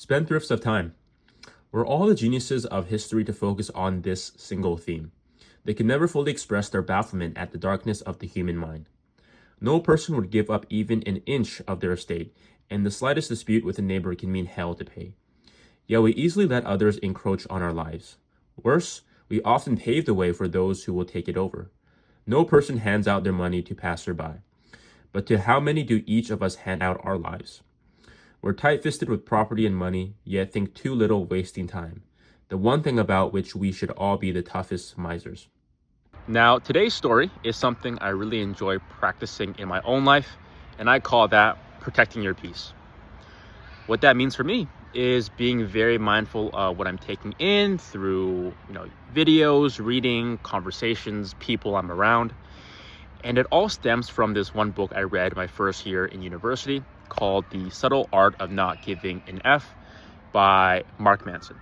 Spendthrifts of time. We're all the geniuses of history to focus on this single theme. They can never fully express their bafflement at the darkness of the human mind. No person would give up even an inch of their estate, and the slightest dispute with a neighbor can mean hell to pay. Yet we easily let others encroach on our lives. Worse, we often pave the way for those who will take it over. No person hands out their money to passerby. But to how many do each of us hand out our lives? We're tight-fisted with property and money, yet think too little, wasting time. The one thing about which we should all be the toughest misers. Now, today's story is something I really enjoy practicing in my own life, and I call that protecting your peace. What that means for me is being very mindful of what I'm taking in through, videos, reading, conversations, people I'm around. And it all stems from this one book I read my first year in university called The Subtle Art of Not Giving an F by Mark Manson.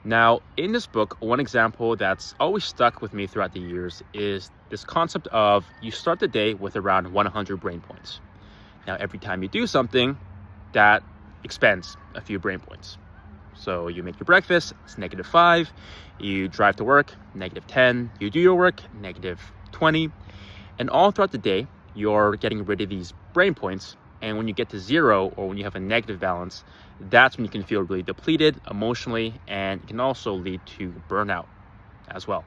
Now, in this book, one example that's always stuck with me throughout the years is this concept of you start the day with around 100 brain points. Now, every time you do something, that expends a few brain points. So you make your breakfast, it's -5. You drive to work, -10. You do your work, -20. And all throughout the day, you're getting rid of these brain points. And when you get to 0 or when you have a negative balance, that's when you can feel really depleted emotionally, and it can also lead to burnout as well.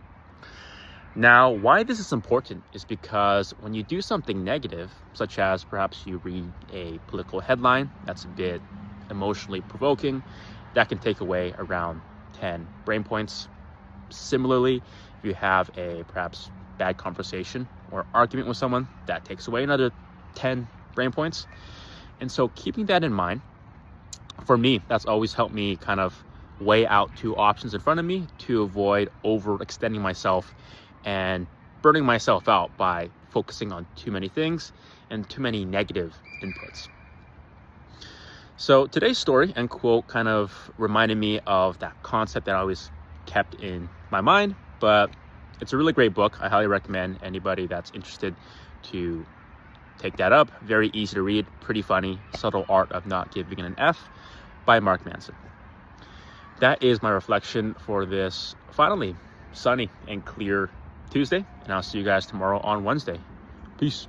Now, why this is important is because when you do something negative, such as perhaps you read a political headline that's a bit emotionally provoking, that can take away around 10 brain points. Similarly, if you have a perhaps bad conversation or argument with someone, that takes away another 10 brain points. And so keeping that in mind, for me, that's always helped me kind of weigh out two options in front of me to avoid overextending myself and burning myself out by focusing on too many things and too many negative inputs. So today's story and quote kind of reminded me of that concept that I always kept in my mind, but it's a really great book. I highly recommend anybody that's interested to take that up. Very easy to read, pretty funny. Subtle Art of Not Giving an F by Mark Manson. That is my reflection for this finally sunny and clear Tuesday, and I'll see you guys tomorrow on Wednesday. Peace.